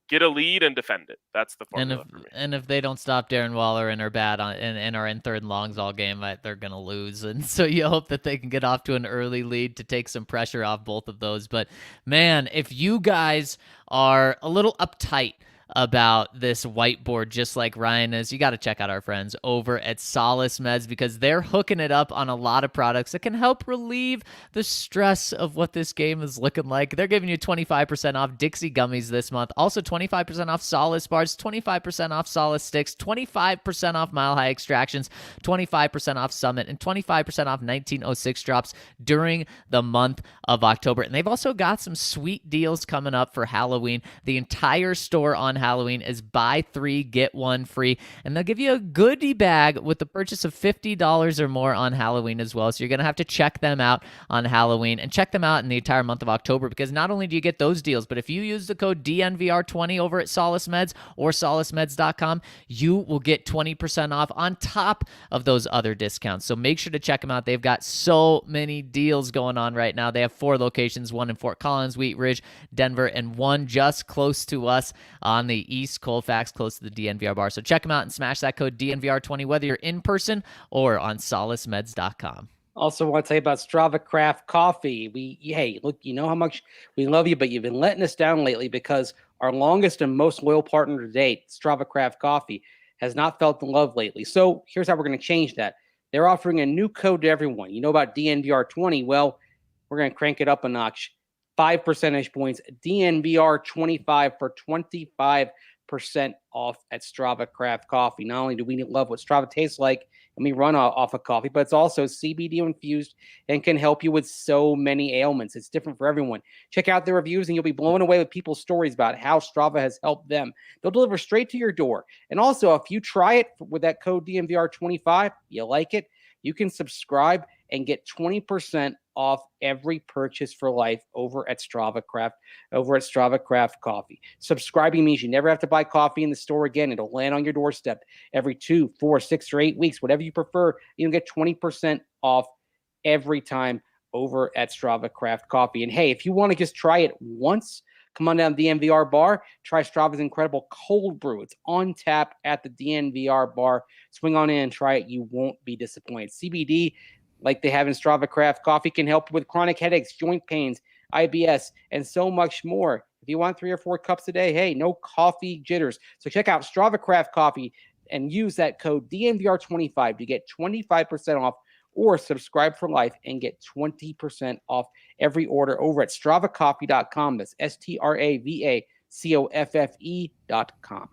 get a lead and defend it. That's the formula for me. And if they don't stop Darren Waller and are bad and are in 3rd and longs all game, they're going to lose. And so you hope that they can get off to an early lead to take some pressure off both of those. But man, if you guys are a little uptight about this whiteboard, just like Ryan is, you got to check out our friends over at Solace Meds, because they're hooking it up on a lot of products that can help relieve the stress of what this game is looking like. They're giving you 25% off Dixie gummies this month. Also 25% off Solace bars, 25% off Solace sticks, 25% off Mile High extractions, 25% off Summit, and 25% off 1906 drops during the month of October. And they've also got some sweet deals coming up for Halloween. The entire store on on Halloween is buy 3, get 1 free. And they'll give you a goodie bag with the purchase of $50 or more on Halloween as well. So you're going to have to check them out on Halloween and check them out in the entire month of October, because not only do you get those deals, but if you use the code DNVR20 over at Solace Meds or solacemeds.com, you will get 20% off on top of those other discounts. So make sure to check them out. They've got so many deals going on right now. They have 4 locations, one in Fort Collins, Wheat Ridge, Denver, and one just close to us on the East Colfax, close to the DNVR bar. So check them out and smash that code DNVR20, whether you're in person or on solacemeds.com. Also want to tell you about Strava Craft Coffee. Hey, look, you know how much we love you, but you've been letting us down lately because our longest and most loyal partner to date, Strava Craft Coffee, has not felt the love lately. So here's how we're going to change that. They're offering a new code to everyone. You know about DNVR20? Well, we're going to crank it up a notch. 5 percentage points, DNVR25 for 25% off at Strava Craft Coffee. Not only do we love what Strava tastes like, and we run off of coffee, but it's also CBD infused and can help you with so many ailments. It's different for everyone. Check out the reviews and you'll be blown away with people's stories about how Strava has helped them. They'll deliver straight to your door. And also, if you try it with that code DNVR25, you like it, you can subscribe and get 20% off every purchase for life over at Strava Craft Coffee. Subscribing means you never have to buy coffee in the store again. It'll land on your doorstep every 2, 4, 6, or 8 weeks, whatever you prefer. You can get 20% off every time over at Strava Craft Coffee. And hey, if you want to just try it once, come on down to the DNVR bar. Try Strava's incredible cold brew. It's on tap at the DNVR bar. Swing on in and try it. You won't be disappointed. CBD, like they have in Strava Craft Coffee, can help with chronic headaches, joint pains, IBS, and so much more. If you want 3 or 4 cups a day, hey, no coffee jitters. So check out Strava Craft Coffee and use that code DNVR25 to get 25% off, or subscribe for life and get 20% off every order over at StravaCoffee.com. That's StravaCoffee.com.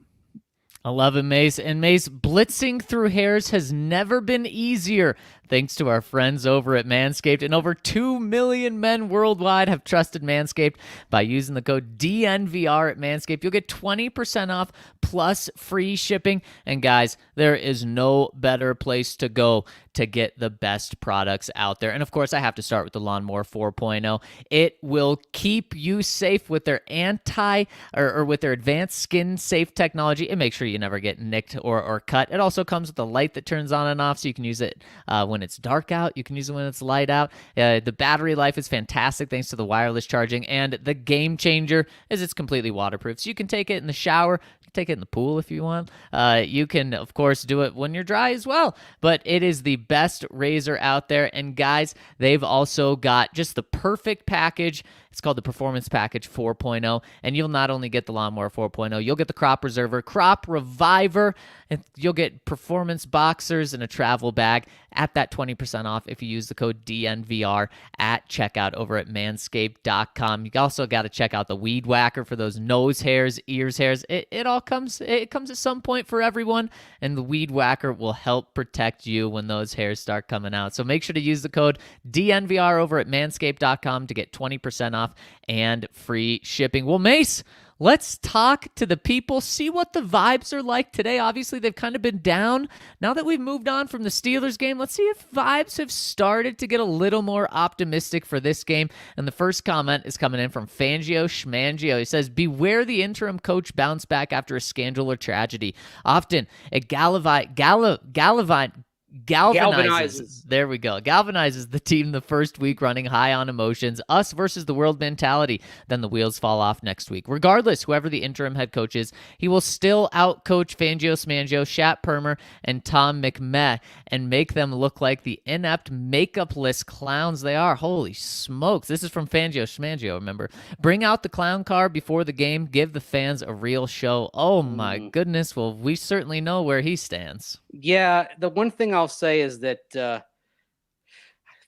I love it, Mace. And Mace, blitzing through hairs has never been easier thanks to our friends over at Manscaped. And over 2 million men worldwide have trusted Manscaped. By using the code DNVR at Manscaped, you'll get 20% off plus free shipping. And guys, there is no better place to go to get the best products out there. And of course, I have to start with the Lawnmower 4.0. It will keep you safe with their with their advanced skin safe technology. It makes sure you never get nicked or cut. It also comes with a light that turns on and off, so you can use it when it's dark out. You can use it when it's light out. The battery life is fantastic thanks to the wireless charging, and the game changer is it's completely waterproof. So you can take it in the shower, take it in the pool if you want. You can, of course, do it when you're dry as well. But it is the best razor out there. And guys, they've also got just the perfect package. It's called the Performance Package 4.0. And you'll not only get the Lawnmower 4.0, you'll get the Crop Preserver, Crop Reviver, and you'll get performance boxers and a travel bag at that 20% off if you use the code DNVR at checkout over at manscaped.com. You also got to check out the Weed Whacker for those nose hairs, ears hairs. It comes at some point for everyone, and the Weed Whacker will help protect you when those hairs start coming out. So make sure to use the code DNVR over at manscaped.com to get 20% off and free shipping. Well, Mace, let's talk to the people, see what the vibes are like today. Obviously, they've kind of been down. Now that we've moved on from the Steelers game, let's see if vibes have started to get a little more optimistic for this game. And the first comment is coming in from Fangio Schmangio. He says, beware the interim coach bounce back after a scandal or tragedy. Often, it galvanizes. There we go. Galvanizes the team the first week, running high on emotions. Us versus the world mentality. Then the wheels fall off next week. Regardless, whoever the interim head coach is, he will still outcoach Fangio, Smangio, Shat Permer, and Tom McMeh and make them look like the inept, makeup-less clowns they are. Holy smokes. This is from Fangio, Schmangio, remember. Bring out the clown car before the game. Give the fans a real show. Oh, my goodness. Well, we certainly know where he stands. Yeah, the one thing I'll say is that,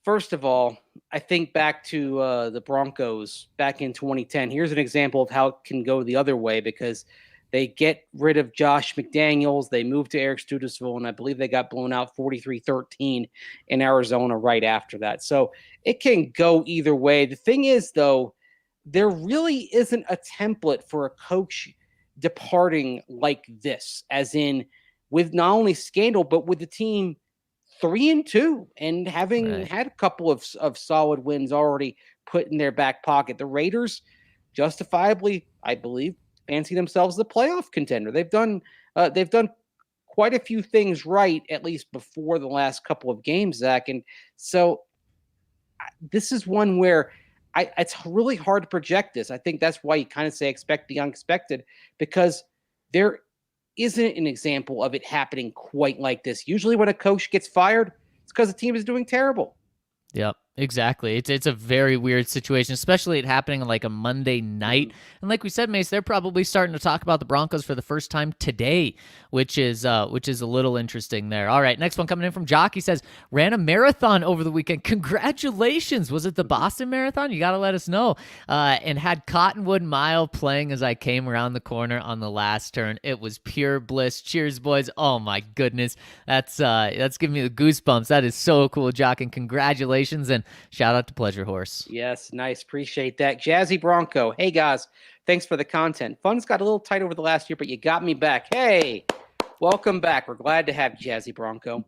first of all, I think back to the Broncos back in 2010. Here's an example of how it can go the other way, because they get rid of Josh McDaniels. They moved to Eric Studesville, and I believe they got blown out 43-13 in Arizona right after that. So it can go either way. The thing is, though, there really isn't a template for a coach departing like this, as in with not only scandal, but with the team 3-2 and having had a couple of solid wins already put in their back pocket. The Raiders justifiably, I believe, fancy themselves the playoff contender. They've done quite a few things right, at least before the last couple of games, Zach. And so this is one where it's really hard to project this. I think that's why you kind of say expect the unexpected, because there isn't an example of it happening quite like this. Usually when a coach gets fired, it's because the team is doing terrible. Yep, exactly. It's a very weird situation, especially it happening on like a Monday night. And like we said, Mace, they're probably starting to talk about the Broncos for the first time today, which is a little interesting there. All right, next one coming in from Jock. He says, ran a marathon over the weekend. Congratulations. Was it the Boston Marathon? You got to let us know. And had Cottonwood Mile playing as I came around the corner on the last turn. It was pure bliss. Cheers, boys. Oh my goodness. That's giving me the goosebumps. That is so cool, Jock, and congratulations. And shout out to Pleasure Horse. Yes, nice. Appreciate that. Jazzy Bronco. Hey, guys. Thanks for the content. Fun's got a little tight over the last year, but you got me back. Hey, welcome back. We're glad to have Jazzy Bronco.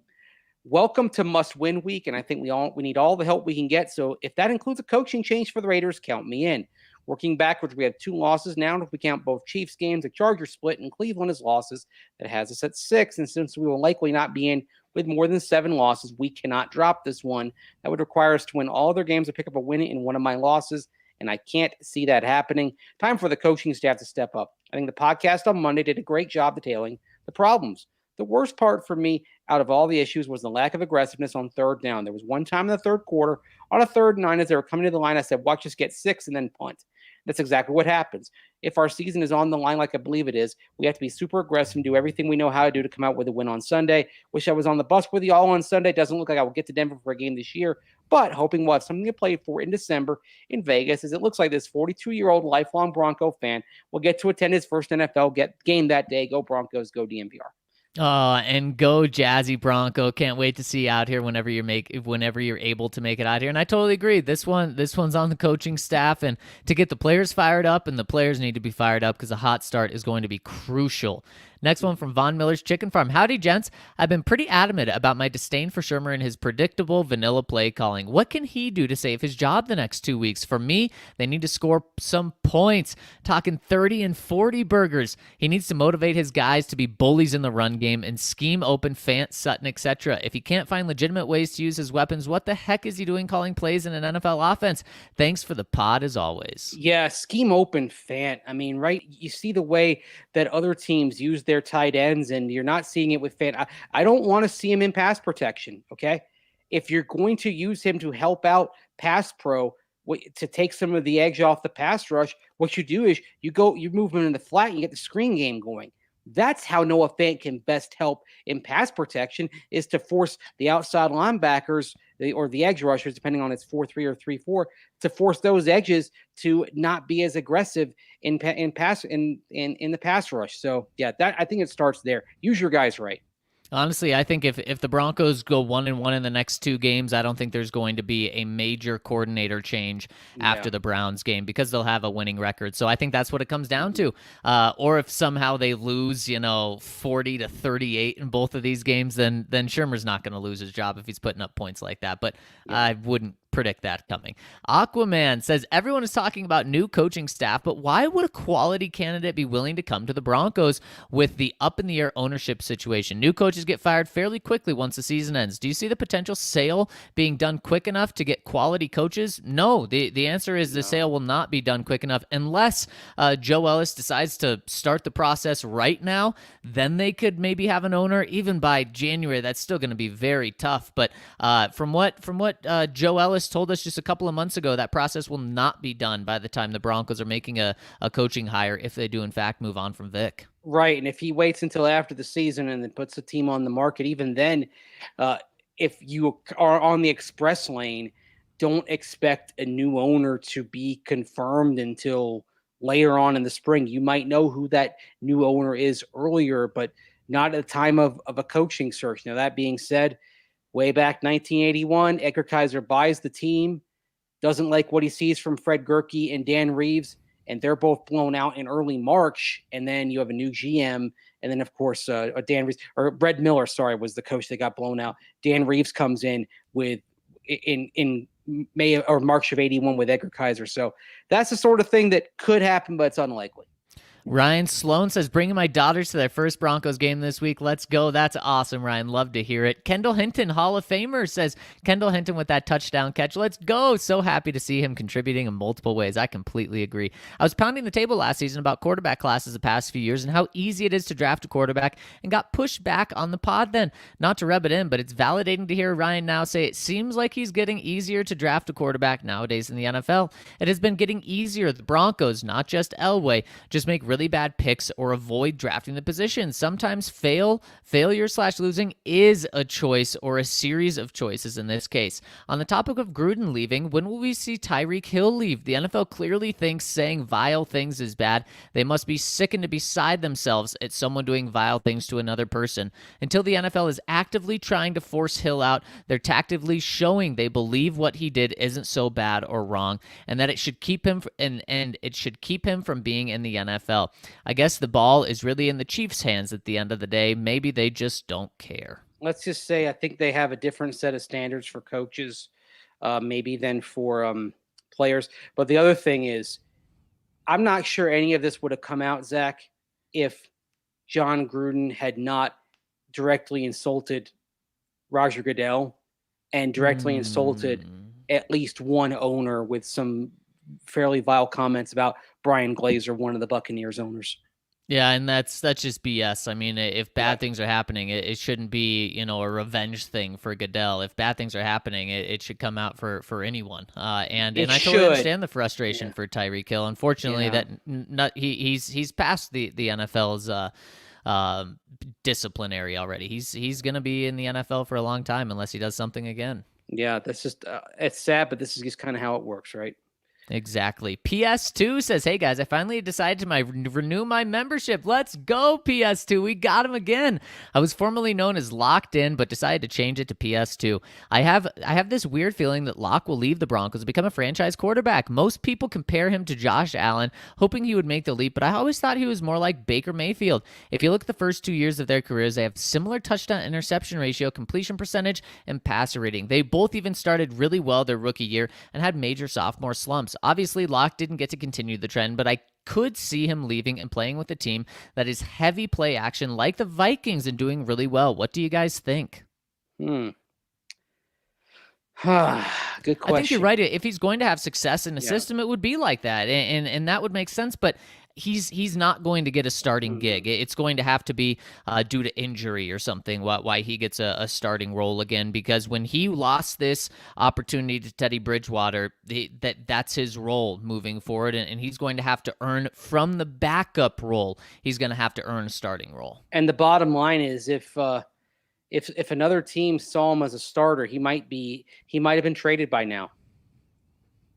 Welcome to must-win week, and I think we need all the help we can get. So if that includes a coaching change for the Raiders, count me in. Working backwards, we have 2 losses now. And if we count both Chiefs games, a Chargers split, and Cleveland as losses, that has us at 6. And since we will likely not be in with more than 7 losses, we cannot drop this one. That would require us to win all their games or pick up a win in one of my losses, and I can't see that happening. Time for the coaching staff to step up. I think the podcast on Monday did a great job detailing the problems. The worst part for me out of all the issues was the lack of aggressiveness on third down. There was one time in the third quarter on a 3rd and 9 as they were coming to the line, I said, watch us get 6 and then punt. That's exactly what happens. If our season is on the line like I believe it is, we have to be super aggressive and do everything we know how to do to come out with a win on Sunday. Wish I was on the bus with you all on Sunday. Doesn't look like I will get to Denver for a game this year, but hoping we'll have something to play for in December in Vegas, as it looks like this 42-year-old lifelong Bronco fan will get to attend his first NFL game that day. Go Broncos, go DNVR. And go Jazzy Bronco. Can't wait to see you out here whenever you're able to make it out here. And I totally agree. This one's on the coaching staff, and to get the players fired up, and the players need to be fired up because a hot start is going to be crucial. Next one from Von Miller's Chicken Farm. Howdy, gents. I've been pretty adamant about my disdain for Shermer and his predictable vanilla play calling. What can he do to save his job the next 2 weeks? For me, they need to score some points. Talking 30 and 40 burgers. He needs to motivate his guys to be bullies in the run game and scheme open Fant, Sutton, etc. If he can't find legitimate ways to use his weapons, what the heck is he doing calling plays in an NFL offense? Thanks for the pod as always. Yeah, scheme open Fant. I mean, right? You see the way that other teams use their tight ends, and you're not seeing it with Fant. I don't want to see him in pass protection, okay? If you're going to use him to help out pass pro, to take some of the edge off the pass rush, what you do is you move him in the flat and you get the screen game going. That's how Noah Fant can best help in pass protection, is to force the outside linebackers or the edge rushers, depending on it's 4-3 or 3-4, to force those edges to not be as aggressive in the pass rush. So yeah, I think it starts there. Use your guys right. Honestly, I think if the Broncos go 1-1 in the next 2 games, I don't think there's going to be a major coordinator change after the Browns game, because they'll have a winning record. So I think that's what it comes down to. Or if somehow they lose, 40-38 in both of these games, then Shermer's not going to lose his job if he's putting up points like that. But I wouldn't predict that coming. Aquaman says, everyone is talking about new coaching staff, but why would a quality candidate be willing to come to the Broncos with the up-in-the-air ownership situation? New coaches get fired fairly quickly once the season ends. Do you see the potential sale being done quick enough to get quality coaches? No. The answer is the sale will not be done quick enough unless Joe Ellis decides to start the process right now. Then they could maybe have an owner. Even by January, that's still going to be very tough. But from what Joe Ellis told us just a couple of months ago, that process will not be done by the time the Broncos are making a coaching hire, if they do in fact move on from Vic. Right, and if he waits until after the season and then puts the team on the market, even then, if you are on the express lane, don't expect a new owner to be confirmed until later on in the spring. You might know who that new owner is earlier, but not at the time of a coaching search. Now, that being said, way back 1981, Edgar Kaiser buys the team, doesn't like what he sees from Fred Gerke and Dan Reeves, and they're both blown out in early March. And then you have a new GM. And then, of course, Dan Reeves, or Brett Miller, was the coach that got blown out. Dan Reeves comes in in May or March of 81 with Edgar Kaiser. So that's the sort of thing that could happen, but it's unlikely. Ryan Sloan says, bringing my daughters to their first Broncos game this week. Let's go. That's awesome, Ryan. Love to hear it. Kendall Hinton, Hall of Famer, says, Kendall Hinton with that touchdown catch. Let's go. So happy to see him contributing in multiple ways. I completely agree. I was pounding the table last season about quarterback classes the past few years and how easy it is to draft a quarterback, and got pushed back on the pod then. Not to rub it in, but it's validating to hear Ryan now say it seems like he's getting easier to draft a quarterback nowadays in the NFL. It has been getting easier. The Broncos, not just Elway, just make really bad picks or avoid drafting the position. Sometimes failure/losing is a choice, or a series of choices in this case. On the topic of Gruden leaving, when will we see Tyreek Hill leave? The NFL clearly thinks saying vile things is bad. They must be sickened to be beside themselves at someone doing vile things to another person. Until the NFL is actively trying to force Hill out, they're tactically showing they believe what he did isn't so bad or wrong, and that it should keep him and it should keep him from being in the NFL. I guess the ball is really in the Chiefs' hands at the end of the day. Maybe they just don't care. Let's just say I think they have a different set of standards for coaches, maybe than for players. But the other thing is, I'm not sure any of this would have come out, Zach, if John Gruden had not directly insulted Roger Goodell and directly insulted at least one owner with some fairly vile comments about Brian Glazer, one of the Buccaneers owners. Yeah, and that's just BS. I mean, if bad things are happening, it shouldn't be, a revenge thing for Goodell. If bad things are happening, it should come out for anyone. And I totally understand the frustration for Tyreek Hill. Unfortunately, he's past the NFL's disciplinary already. He's going to be in the NFL for a long time unless he does something again. Yeah, that's just it's sad, but this is just kind of how it works, right? Exactly. PS2 says, hey guys, I finally decided to renew my membership. Let's go, PS2. We got him again. I was formerly known as Locked In, but decided to change it to PS2. I have this weird feeling that Locke will leave the Broncos and become a franchise quarterback. Most people compare him to Josh Allen, hoping he would make the leap, but I always thought he was more like Baker Mayfield. If you look at the first 2 years of their careers, they have similar touchdown-interception ratio, completion percentage, and passer rating. They both even started really well their rookie year and had major sophomore slumps. Obviously, Locke didn't get to continue the trend, but I could see him leaving and playing with a team that is heavy play action like the Vikings and doing really well. What do you guys think? Good question. I think you're right. If he's going to have success in a system, it would be like that, and that would make sense, but he's not going to get a starting gig. It's going to have to be due to injury or something why he gets a starting role again, because when he lost this opportunity to Teddy Bridgewater, that's his role moving forward, and he's going to have to earn from the backup role. He's going to have to earn a starting role. And the bottom line is, if another team saw him as a starter, he might have been traded by now.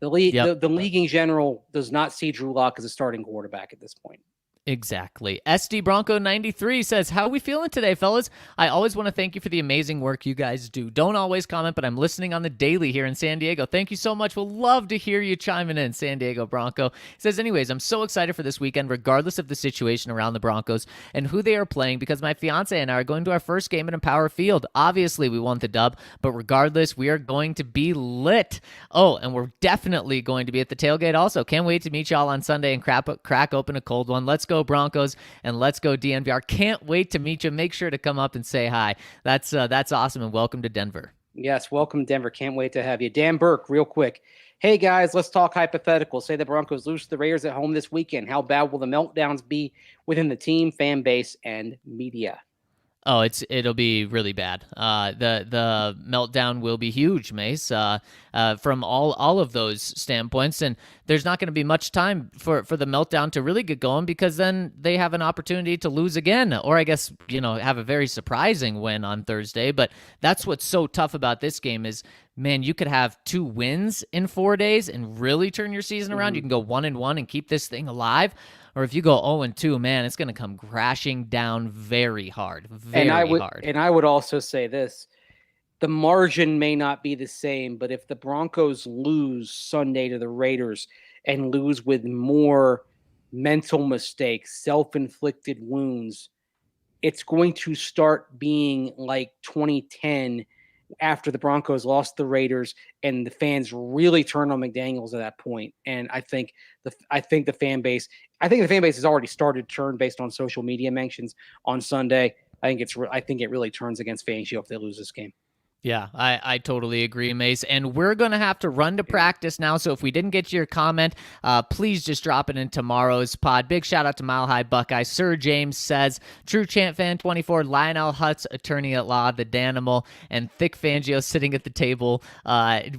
The league, the league in general does not see Drew Lock as a starting quarterback at this point. Exactly. SD Bronco 93 says, how are we feeling today, fellas? I always want to thank you for the amazing work you guys do. Don't always comment, but I'm listening on the daily here in San Diego. Thank you so much. We'll love to hear you chiming in, San Diego Bronco. He says, anyways, I'm so excited for this weekend, regardless of the situation around the Broncos and who they are playing, because my fiance and I are going to our first game at Empower Field. Obviously, we won the dub, but regardless, we are going to be lit. Oh, and we're definitely going to be at the tailgate also. Can't wait to meet y'all on Sunday and crack open a cold one. Let's go Broncos and let's go DNVR. Can't wait to meet you. Make sure to come up and say hi. That's awesome, and welcome to Denver. Yes, welcome Denver. Can't wait to have you. Dan Burke, real quick. Hey guys, let's talk hypothetical. Say the Broncos lose to the Raiders at home this weekend. How bad will the meltdowns be within the team, fan base, and media? Oh, it'll be really bad. The meltdown will be huge, Mace. From all of those standpoints, and there's not going to be much time for the meltdown to really get going, because then they have an opportunity to lose again, or I guess have a very surprising win on Thursday. But that's what's so tough about this game is, man, you could have 2 wins in 4 days and really turn your season around. You can go 1-1 and keep this thing alive. Or if you go 0-2, man, it's going to come crashing down very hard, hard. And I would also say this. The margin may not be the same, but if the Broncos lose Sunday to the Raiders, and lose with more mental mistakes, self-inflicted wounds, it's going to start being like 2010 after the Broncos lost the Raiders and the fans really turned on McDaniels at that point. And I think the fan base has already started to turn based on social media mentions on Sunday. I think it really turns against Fangio if they lose this game. Yeah, I totally agree, Mace. And we're going to have to run to practice now. So if we didn't get to your comment, please just drop it in tomorrow's pod. Big shout out to Mile High Buckeye. Sir James says, True Chant Fan 24, Lionel Hutz, attorney at law, the Danimal, and Thick Fangio sitting at the table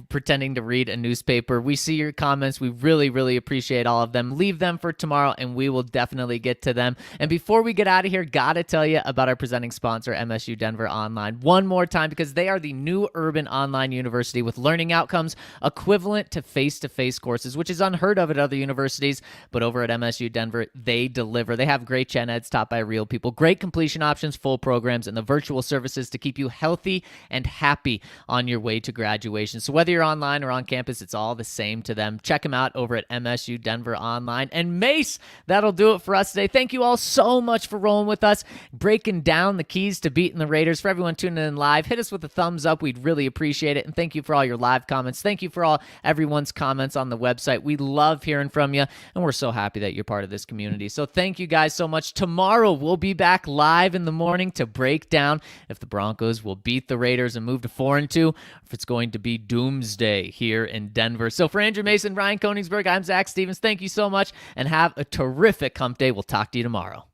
pretending to read a newspaper. We see your comments. We really, really appreciate all of them. Leave them for tomorrow, and we will definitely get to them. And before we get out of here, got to tell you about our presenting sponsor, MSU Denver Online, one more time, because they are the new urban online university with learning outcomes equivalent to face-to-face courses, which is unheard of at other universities. But over at MSU Denver, they deliver. They have great gen eds taught by real people, great completion options, full programs, and the virtual services to keep you healthy and happy on your way to graduation. So whether you're online or on campus, it's all the same to them. Check them out over at MSU Denver Online. And Mace, that'll do it for us today. Thank you all so much for rolling with us, breaking down the keys to beating the Raiders. For everyone tuning in live, hit us with a thumbs up. We'd really appreciate it. And thank you for all your live comments. Thank you for everyone's comments on the website. We love hearing from you, and we're so happy that you're part of this community. So thank you guys so much. Tomorrow, we'll be back live in the morning to break down if the Broncos will beat the Raiders and move to 4-2, if it's going to be doomsday here in Denver. So for Andrew Mason, Ryan Koenigsberg, I'm Zach Stevens. Thank you so much, and have a terrific hump day. We'll talk to you tomorrow.